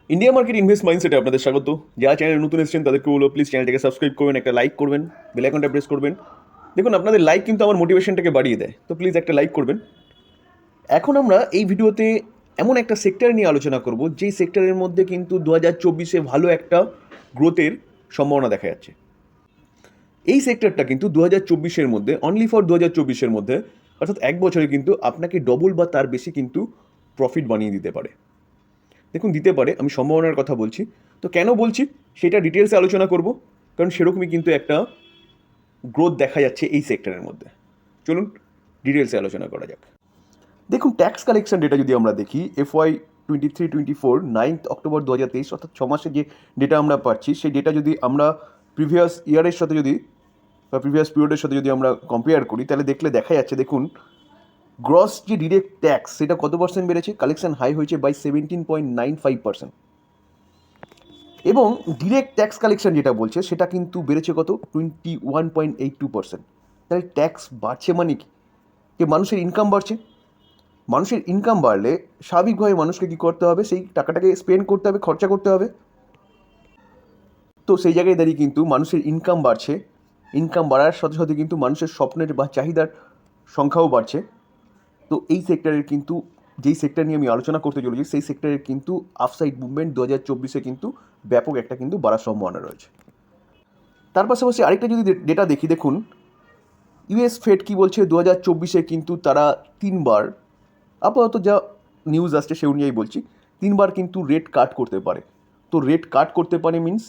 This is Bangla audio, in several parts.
ইন্ডিয়া মার্কেট ইনভেস্ট মাইন্ডসেটে আপনাদের স্বাগত। যারা চ্যানেলে নতুন এসেছেন তাদেরকে বলবো প্লিজ চ্যানেলটাকে সাবস্ক্রাইব করবেন, একটা লাইক করবেন, বেল আইকনটা প্রেস করবেন। দেখুন আপনাদের লাইক কিন্তু আমার মোটিভেশনটাকে বাড়িয়ে দেয়, তো প্লিজ একটা লাইক করবেন। এখন আমরা এই ভিডিওতে এমন একটা সেক্টর নিয়ে আলোচনা করব যেই সেক্টরের মধ্যে কিন্তু 2024-এ ভালো একটা গ্রোথের সম্ভাবনা দেখা যাচ্ছে। এই সেক্টরটা কিন্তু 2024-এর মধ্যে অনলি ফর 2024-এর মধ্যে অর্থাৎ এক বছরে কিন্তু আপনাকে ডবল বা তার বেশি কিন্তু প্রফিট বানিয়ে দিতে পারে। দেখুন দিতে পারে, আমি সম্ভাবনার কথা বলছি। তো কেন বলছি সেটা ডিটেলসে আলোচনা করব, কারণ সেরকমই কিন্তু একটা গ্রোথ দেখা যাচ্ছে এই সেক্টরের মধ্যে। চলুন ডিটেলসে আলোচনা করা যাক। দেখুন ট্যাক্স কালেকশন ডেটা যদি আমরা দেখি FY 23-24 9 অক্টোবর 2023 অর্থাৎ 6 মাসে যে ডেটা আমরা পাচ্ছি সেই ডেটা যদি আমরা প্রিভিয়াস ইয়ারের সাথে যদি বা প্রিভিয়াস পিরিয়ডের সাথে যদি আমরা কম্পেয়ার করি তাহলে দেখলে দেখা যাচ্ছে, দেখুন গ্রস যে ডিরেক্ট ট্যাক্স সেটা কত পার্সেন্ট বেড়েছে, কালেকশন হাই হয়েছে বাই 17.95%। এবং ডিরেক্ট ট্যাক্স কালেকশন যেটা বলছে সেটা কিন্তু বেড়েছে কত, 21.82%। তাহলে ট্যাক্স বাড়ছে মানে কি, যে মানুষের ইনকাম বাড়ছে। মানুষের ইনকাম বাড়লে স্বাভাবিকভাবে মানুষকে কী করতে হবে, সেই টাকাটাকে স্পেন্ড করতে হবে, খরচা করতে হবে। তো সেই জায়গায় দাঁড়িয়ে কিন্তু মানুষের ইনকাম বাড়ছে, ইনকাম বাড়ার সাথে সাথে কিন্তু মানুষের স্বপ্নের বা চাহিদার সংখ্যাও বাড়ছে। তো এই সেক্টরের কিন্তু যেই সেক্টর নিয়ে আমি আলোচনা করতে চলেছি সেই সেক্টরের কিন্তু আপসাইড মুভমেন্ট 2024-এ কিন্তু ব্যাপক একটা কিন্তু বাড়ার সম্ভাবনা রয়েছে। তার পাশাপাশি আরেকটা যদি ডেটা দেখি, দেখুন ইউএস ফেড কী বলছে, 2024-এ কিন্তু তারা 3বার, আপাতত যা নিউজ আসছে সে অনুযায়ী বলছি, 3বার কিন্তু রেট কাট করতে পারে। তো রেট কাট করতে পারে মিনস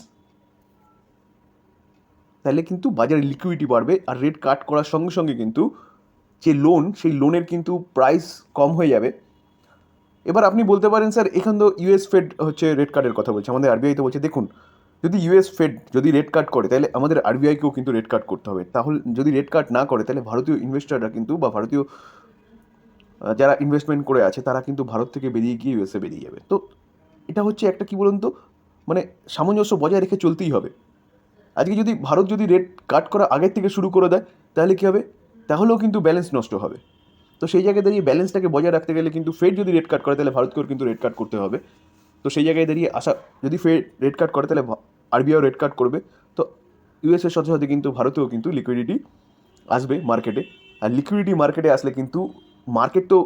তাহলে কিন্তু বাজারে লিকুইডিটি বাড়বে, আর রেট কাট করার সঙ্গে সঙ্গে কিন্তু যে লোন সেই লোনের কিন্তু প্রাইস কম হয়ে যাবে। এবার আপনি বলতে পারেন স্যার এখান তো ইউএস ফেড হচ্ছে রেট কাটের কথা বলছে, আমাদের আরবিআই তো বলছে। দেখুন যদি ইউএস ফেড যদি রেট কাট করে তাহলে আমাদের আরবিআইকেও কিন্তু রেট কাট করতে হবে। তাহলে যদি রেট কাট না করে তাহলে ভারতীয় ইনভেস্টাররা কিন্তু বা ভারতীয় যারা ইনভেস্টমেন্ট করে আছে তারা কিন্তু ভারত থেকে বেরিয়ে গিয়ে ইউএসএ বেরিয়ে যাবে। তো এটা হচ্ছে একটা কী বলুন তো, মানে সামঞ্জস্য বজায় রেখে চলতেই হবে। আজকে যদি ভারত যদি রেট কাট করা আগের থেকে শুরু করে দেয় তাহলে কী হবে, তাহলেও কিন্তু ব্যালেন্স নষ্ট হবে। তো সেই জায়গায় দাঁড়িয়ে ব্যালেন্সটাকে বজায় রাখতে গেলে কিন্তু ফেড যদি রেট কাট করে তাহলে ভারতকেও কিন্তু রেট কাট করতে হবে। তো সেই জায়গায় দাঁড়িয়ে যদি ফেড রেট কাট করে তাহলে আরবিআইও রেট কাট করবে। তো ইউএসের সাথে সাথে কিন্তু ভারতেও কিন্তু লিকুইডিটি আসবে মার্কেটে। আর লিকুইডিটি মার্কেটে আসলে কিন্তু মার্কেট তো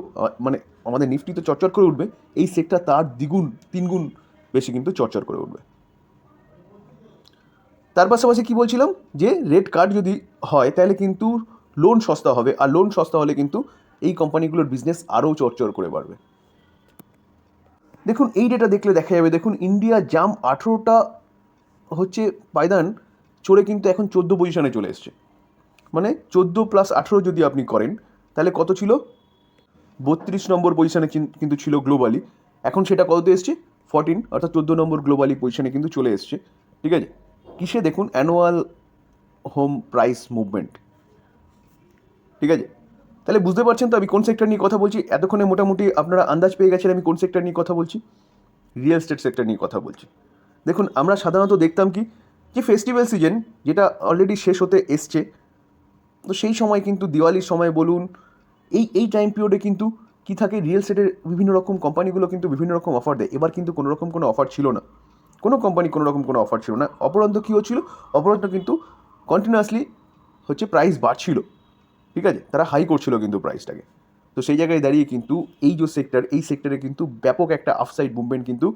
মানে আমাদের নিফটি তো চরচর করে উঠবে, এই সেক্টর তার দ্বিগুণ তিনগুণ বেশি কিন্তু চরচর করে উঠবে। তার পাশাপাশি কী বলছিলাম, যে রেট কাট যদি হয় তাহলে কিন্তু লোন সস্তা হবে, আর লোন সস্তা হলে কিন্তু এই কোম্পানিগুলোর বিজনেস আরও চরচর করে বাড়বে। দেখুন এই ডেটা দেখলে দেখা যাবে, দেখুন ইন্ডিয়া জাম 18টা হচ্ছে পায়দান চড়ে কিন্তু এখন 14 পজিশনে চলে এসছে। মানে 14+18 যদি আপনি করেন তাহলে কত ছিল, 32 নম্বর পজিশনে কিন্তু ছিল গ্লোবালি। এখন সেটা কততে এসছে, 14 অর্থাৎ 14 নম্বর গ্লোবালি পজিশনে কিন্তু চলে এসছে। ঠিক আছে, কিসে, দেখুন অ্যানুয়াল হোম প্রাইস মুভমেন্ট। ঠিক আছে, তাহলে বুঝতে পারছেন তো আমি কোন সেক্টর নিয়ে কথা বলছি। এতক্ষণে মোটামুটি আপনারা আন্দাজ পেয়ে গেছেন আমি কোন সেক্টর নিয়ে কথা বলছি, রিয়েল এস্টেট সেক্টর নিয়ে কথা বলছি। দেখুন আমরা সাধারণত দেখতাম কি, যে ফেস্টিভ্যাল সিজন যেটা অলরেডি শেষ হতে এসছে, তো সেই সময় কিন্তু দিওয়ালির সময় বলুন, এই টাইম পিরিয়ডে কিন্তু কী থাকে, রিয়েল এস্টেটের বিভিন্ন রকম কোম্পানিগুলো কিন্তু বিভিন্ন রকম অফার দেয়। এবার কিন্তু কোনো রকম কোনো অফার ছিল না, কোনো কোম্পানি কোনো রকম কোনো অফার ছিল না। অপরন্ত কী হচ্ছিল, অপরন্ত কিন্তু কন্টিনিউয়াসলি হচ্ছে প্রাইস বাড়ছিল। ঠিক আছে, তারা হাই করছিল কিন্তু প্রাইসটাকে। তো সেই জায়গায় দাঁড়িয়ে কিন্তু এই যে সেক্টর, এই সেক্টরে কিন্তু ব্যাপক একটা আপসাইড মুভমেন্ট কিন্তু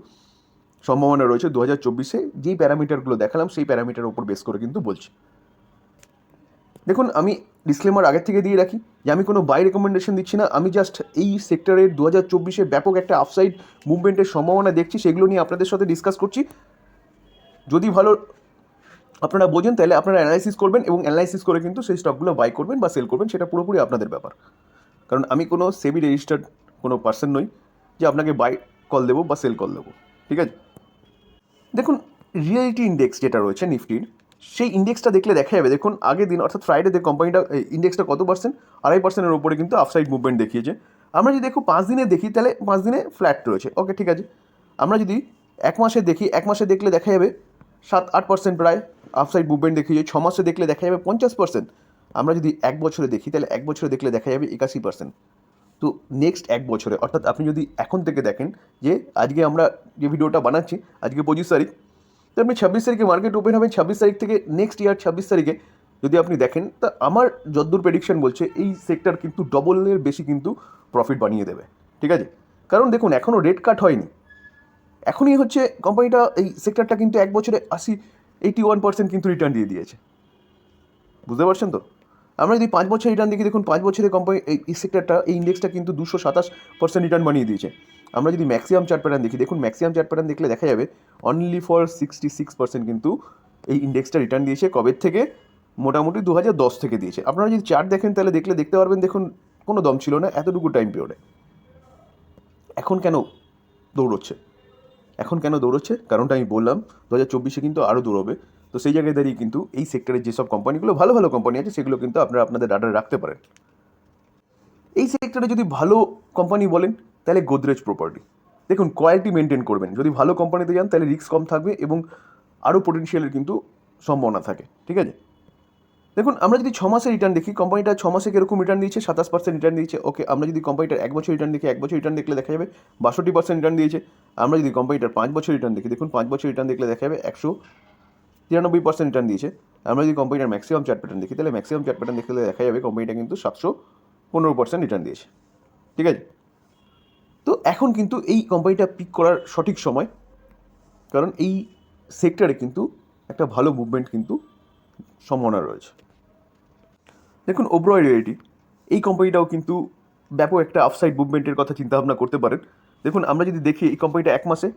সম্ভাবনা রয়েছে 2024-এ। যেই প্যারামিটারগুলো দেখালাম সেই প্যারামিটারের উপর বেস করে কিন্তু বলছি। দেখুন আমি ডিসক্লেমার আগের থেকে দিয়ে রাখি যে আমি কোনো বাই রেকমেন্ডেশন দিচ্ছি না, আমি জাস্ট এই সেক্টরের 2024-এ ব্যাপক একটা আপসাইড মুভমেন্টের সম্ভাবনা দেখছি, সেগুলো নিয়ে আপনাদের সাথে ডিসকাস করছি। যদি ভালো আপনারা বোঝেন তাহলে আপনারা অ্যানালাইসিস করবেন, এবং অ্যানালাইসিস করে কিন্তু সেই স্টকগুলো বাই করবেন বা সেল করবেন, সেটা পুরোপুরি আপনাদের ব্যাপার। কারণ আমি কোনো সেবি রেজিস্টার্ড কোনো পার্সন নই যে আপনাকে বাই কল দেবো বা সেল কল দেবো। ঠিক আছে, দেখুন রিয়েলিটি ইন্ডেক্স যেটা রয়েছে নিফটির, সেই ইন্ডেক্সটা দেখলে দেখা যাবে, দেখুন আগের দিন অর্থাৎ ফ্রাইডেতে কোম্পানিটা ইন্ডেক্সটা কত পার্সেন্ট, 2.5%-এর ওপরে কিন্তু আপসাইড মুভমেন্ট দেখিয়েছে। আমরা যদি দেখো 5 দিনে দেখি তাহলে 5 দিনে ফ্ল্যাট রয়েছে, ওকে ঠিক আছে। আমরা যদি 1 মাসে দেখি, 1 মাসে দেখলে দেখা যাবে 7-8% প্রায় আপসাইড মুভমেন্ট দেখিয়েছে। 6 মাসে দেখলে দেখা যাবে 50%। আমরা যদি 1 বছরে দেখি তাহলে 1 বছরে দেখলে দেখা যাবে 81%। তো নেক্সট 1 বছরে, অর্থাৎ আপনি যদি এখন থেকে দেখেন যে আজকে আমরা যে ভিডিওটা বানাচ্ছি, আজকে 25 তারিখ, তো আপনি 26 তারিখে মার্কেট ওপেন হবে, 26 তারিখ থেকে নেক্সট ইয়ার 26 তারিখে যদি আপনি দেখেন, তা আমার যদ্দূর প্রেডিকশন বলছে এই সেক্টর কিন্তু ডবলের বেশি কিন্তু প্রফিট বানিয়ে দেবে। ঠিক আছে, কারণ দেখুন এখনও রেট কাট হয়নি, এখনই হচ্ছে কোম্পানিটা, এই সেক্টরটা কিন্তু 1 বছরে 81% কিন্তু রিটার্ন দিয়ে দিয়েছে। বুঝতে পারছেন তো? আমরা যদি 5 বছর রিটার্ন দেখি, দেখুন 5 বছরে কোম্পানি এই সেক্টরটা, এই ইন্ডেক্সটা কিন্তু 227% রিটার্ন বানিয়ে দিয়েছে। আমরা যদি ম্যাক্সিমাম চার্ট প্যাটার্ন দেখি, দেখুন ম্যাক্সিমাম চার্ট প্যাটার্ন দেখলে দেখা যাবে অনলি ফর 66% কিন্তু এই ইন্ডেক্সটা রিটার্ন দিয়েছে। কবের থেকে? মোটামুটি 2010 থেকে দিয়েছে। আপনারা যদি চার্ট দেখেন তাহলে দেখতে পারবেন, দেখুন কোনো দম ছিল না এতটুকু টাইম পিরিয়ডে। এখন কেন দৌড়চ্ছে? কারণটা আমি বললাম, 2024 কিন্তু আরও দৌড়বে। তো সেই জায়গায় দাঁড়িয়ে কিন্তু এই সেক্টরের যেসব কোম্পানিগুলো ভালো ভালো কোম্পানি আছে, সেগুলো কিন্তু আপনারা আপনাদের রাডারে রাখতে পারেন। এই সেক্টরে যদি ভালো কোম্পানি বলেন তাহলে গোদরেজ প্রপার্টি। দেখুন কোয়ালিটি মেনটেন করবেন, যদি ভালো কোম্পানিতে যান তাহলে রিস্ক কম থাকবে এবং আরও পোটেনশিয়ালের কিন্তু সম্ভাবনা থাকে। ঠিক আছে, দেখুন আমরা যদি 6 মাসে রিটার্ন দেখি, কোম্পানিটা 6 মাসে কীরকম রিটার্ন দিয়েছে, 27% রিটার্ন দিয়েছে। ওকে, আমরা যদি কোম্পানিটার 1 বছর রিটার্ন দেখি, 1 বছর রিটার্ন দেখলে দেখা যাবে 62% রিটার্ন দিয়েছে। আমরা যদি কোম্পানিটার 5 বছর রিটার্ন দেখি, দেখুন 5 বছর রিটার্ন দেখলে দেখা যাবে 193% রিটার্ন দিয়েছে। আমরা যদি কোম্পানিটার ম্যাক্সিমাম চার্ট প্যাটার্ন দেখি, তাহলে ম্যাক্সিমাম চার্ট প্যাটার্ন দেখলে দেখা যাবে কোম্পানিটা কিন্তু 715% রিটার্ন দিয়েছে। ঠিক আছে, তো এখন কিন্তু এই কোম্পানিটা পিক করার সঠিক সময়, কারণ এই সেক্টরে কিন্তু একটা ভালো মুভমেন্ট কিন্তু সম্ভাবনা রয়েছে। দেখুন ওবরয় রিয়েলিটি, এই কোম্পানিটাও কিন্তু ব্যাপক একটা আপসাইড মুভমেন্টের কথা চিন্তাভাবনা করতে পারেন। দেখুন আমরা যদি দেখি এই কোম্পানিটা 1 মাসে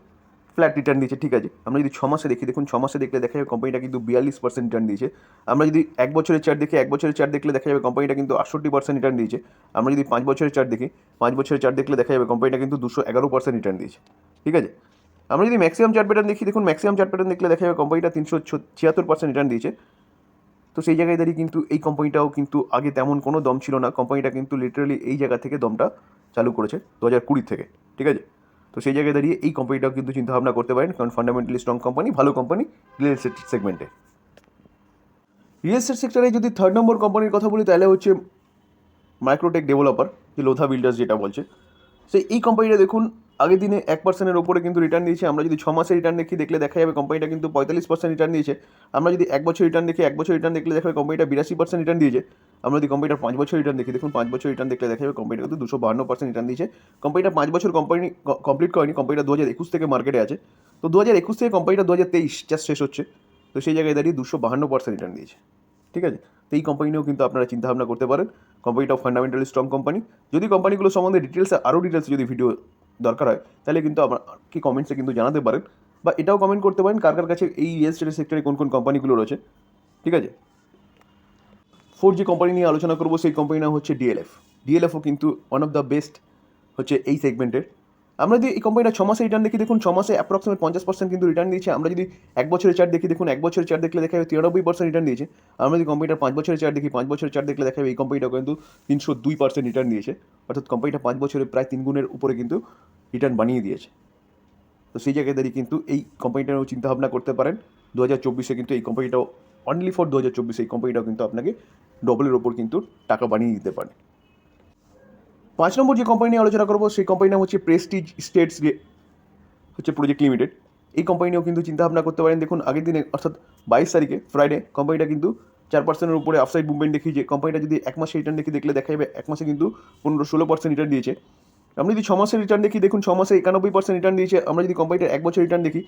ফ্ল্যাট রিটার্ন দিয়েছে। ঠিক আছে, আমরা যদি 6 মাসে দেখি, দেখুন 6 মাসে দেখলে দেখা যাবে কোম্পানিটা কিন্তু 42% রিটার্ন দিয়েছে। আমরা যদি 1 বছরের চার্ট দেখি, 1 বছরের চার্ট দেখলে দেখা যাবে কোম্পানিটা কিন্তু 68% রিটার্ন দিয়েছে। আমরা যদি 5 বছরের চার্ট দেখি, 5 বছরের চার্ট দেখলে দেখা যাবে কোম্পানিটা কিন্তু 211% রিটার্ন দিয়েছে। ঠিক আছে, আমরা যদি ম্যাক্সিমাম চার্ট প্যাটার্ন দেখি, দেখুন ম্যাক্সিমাম চার্ট প্যাটার্ন দেখলে দেখা যাবে কোম্পানিটা 376% রিটার্ন দিয়েছে। তো সেই জায়গায় দাঁড়িয়ে কিন্তু এই কোম্পানিটাও কিন্তু আগে তেমন কোনো দম ছিল না, কোম্পানিটা কিন্তু লিটারালি এই জায়গা থেকে দমটা চালু করেছে 2020 থেকে। ঠিক আছে, তো সেই জায়গায় দাঁড়িয়ে এই কোম্পানিটাও কিন্তু চিন্তাভাবনা করতে পারেন, কারণ ফান্ডামেন্টালি স্ট্রং কোম্পানি, ভালো কোম্পানি রিয়েল এস্টেট সেগমেন্টে। রিয়েল এস্টেট সেক্টরে যদি 3rd নম্বর কোম্পানির কথা বলি, তাহলে হচ্ছে মাইক্রোটেক ডেভেলপার, যে লোধা বিল্ডার্স যেটা বলছে। সেই এই কোম্পানিটা দেখুন আগের দিনে 1%-এর ওপরে কিন্তু রিটার্ন দিয়েছে। আমরা যদি 6 মাসে রিটার্ন দেখি, দেখলে দেখা যাবে কোম্পানিটা কিন্তু 45% রিটার্ন দিয়েছে। আমরা যদি 1 বছর রিটার্ন দেখি, 1 বছর রিটার্ন দেখলে দেখা যাবে কোম্পানিটা 82% রিটার্ন দিয়েছে। আমরা যদি কোম্পানিটার 5 বছর রিটার্ন দেখি, দেখুন 5 বছর রিটার্ন দেখলে দেখা যাবে কোম্পানিটা কিন্তু 252% রিটার্ন দিয়েছে। কোম্পানিটা 5 বছর কোম্পানি কমপ্লিট করেনি, কোম্পানিটা 2021 থেকে মার্কেটে আছে। তো 2021 থেকে কোম্পানিটা 2023 জাস্ট শেষ হচ্ছে। তো সেই জায়গায় দাঁড়িয়ে 252% রিটার্ন দিয়েছে। ঠিক আছে, তো এই কোম্পানিও কিন্তু আপনারা চিন্তাভাবনা করতে পারেন, কোম্পানিটাও ফান্ডামেন্টালি স্ট্রং কোম্পানি। যদি কোম্পানিগুলো সম্বন্ধে আরও ডিটেলসে যদি ভিডিও দরকার হয়, তাহলে কিন্তু কি কমেন্টসে কিন্তু জানাতে পারেন, বা এটাও কমেন্ট করতে পারেন কার কার কাছে এই রিয়েল এস্টেট সেক্টরে কোন কোন কোম্পানিগুলো রয়েছে। ঠিক আছে, 4 যে কোম্পানি নিয়ে আলোচনা করবো সেই কোম্পানির নাম হচ্ছে ডিএলএফ। ডিএলএফও কিন্তু ওয়ান অফ দ্য বেস্ট হচ্ছে এই সেগমেন্টের। আমরা যদি এই কোম্পানিটা 6 মাসে রিটার্ন দেখি, দেখুন 6 মাসে অ্যাপ্রক্সিমেট 50% কিন্তু রিটার্ন দিয়েছে। আমরা যদি 1 বছরের চার্ট দেখি, দেখুন 1 বছরের চার্ট দেখলে দেখা যাবে 93% রিটার্ন দিয়েছে। আমরা যদি কোম্পানিটার 5 বছরের চার্ট দেখি, 5 বছরের চার্ট দেখলে দেখা যাবে এই কোম্পানিটা কিন্তু 302% রিটার্ন দিয়েছে। অর্থাৎ কোম্পানিটা 5 বছরে প্রায় 3 গুণের উপরে কিন্তু রিটার্ন বানিয়ে দিয়েছে। তো সেই জায়গায় দাঁড়িয়ে কিন্তু এই কোম্পানিটারও চিন্তাভাবনা করতে পারেন। 2024-এ কিন্তু এই কোম্পানিটাও অনলি ফর 2024 এই কোম্পানিটাও কিন্তু আপনাকে ডবলের ওপর কিন্তু টাকা বানিয়ে দিতে পারে। 5 নম্বর যে কোম্পানি নিয়ে আলোচনা করবো সেই কোম্পানির নাম হচ্ছে প্রেস্টিজ স্টেটস হচ্ছে প্রজেক্ট লিমিটেড। এই কোম্পানিও কিন্তু চিন্তাভাবনা করতে পারেন। দেখুন আগের দিনে অর্থাৎ 22 তারিখে ফ্রাইডে কোম্পানিটা কিন্তু 4%-এর উপরে আপসাইড মুভমেন্ট দেখিয়েছে। কোম্পানিটা যদি 1 মাসে রিটার্ন দেখলে দেখা যাবে 1 মাসে কিন্তু 15-16% রিটার্ন দিয়েছে। আমরা যদি 6 মাসের রিটার্ন দেখি, দেখুন 6 মাসে 91% রিটার্ন দিয়েছে। আমরা যদি কোম্পানিটার 1 বছর রিটার্ন দেখি,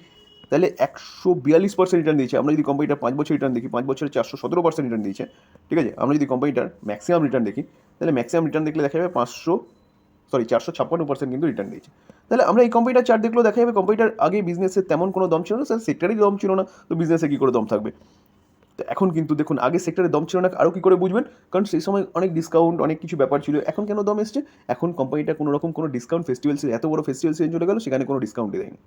তাহলে 142% রিটার্ন দিয়েছে। আমরা যদি কোম্পানিটার 5 বছর রিটার্ন দেখি, 5 বছরে 417% রিটার্ন দিয়েছে। ঠিক আছে, আমরা যদি কোম্পানিটার ম্যাক্সিমাম রিটার্ন দেখি, তাহলে ম্যাক্সিমাম রিটার্ন দেখলে দেখা যাবে 456% কিন্তু রিটার্ন দিয়েছে। তাহলে আমরা এই কোম্পানিটার চার্ট দেখলেও দেখা যাবে কোম্পানিটার আগে বিজনেসের তেমন কোনো দম ছিল না, স্যার সেক্টরেই দম ছিল না, তো বিজনেসে কী করে দম থাকবে। তো এখন কিন্তু দেখুন আগে সেক্টরে দম ছিল না, আরও কী করে বুঝবেন, কারণ সেই সময় অনেক ডিসকাউন্ট অনেক কিছু ব্যাপার ছিল। এখন কেন দম এসছে, এখন কোম্পানিটা কোনো রকম কোনো ডিসকাউন্ট ফেস্টিভ্যাল, এত বড় ফেস্টিভ্যাল সিজন চলে গেল, সেখানে কোনো ডিসকাউন্টই দেয়নি।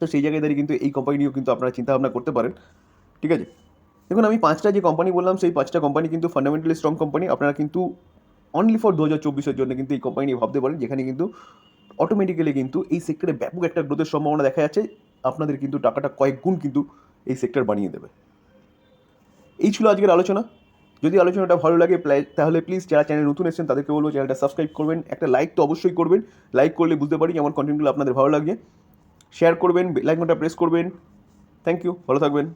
তো সেই জায়গায় দাঁড়িয়ে কিন্তু এই কোম্পানি নিয়েও কিন্তু আপনারা চিন্তাভাবনা করতে পারেন। ঠিক আছে, দেখুন আমি 5টা যে কোম্পানি বললাম সেই 5টা কোম্পানি কিন্তু ফান্ডামেন্টালি স্ট্রং কোম্পানি। আপনারা কিন্তু অনলি ফর 2024-এর জন্য কিন্তু এই কোম্পানি নিয়ে ভাবতে পারেন, যেখানে কিন্তু অটোমেটিক্যালি কিন্তু এই সেক্টরে ব্যাপক একটা গ্রোথের সম্ভাবনা দেখা যাচ্ছে। আপনাদের কিন্তু টাকাটা কয়েক গুণ কিন্তু এই সেক্টর বানিয়ে দেবে। এই ছিল আজকের আলোচনা। যদি আলোচনাটা ভালো লাগে তাহলে প্লিজ যারা চ্যানেল নতুন এসেছেন তাদেরকে বলবো চ্যানেলটা সাবস্ক্রাইব করবেন, একটা লাইক তো অবশ্যই করবেন, লাইক করলে বুঝতে পারি যে আমার কন্টেন্টগুলো আপনাদের ভালো লাগে, শেয়ার করবেন, বেল আইকনটা প্রেস করবেন। থ্যাংক ইউ, ভালো থাকবেন।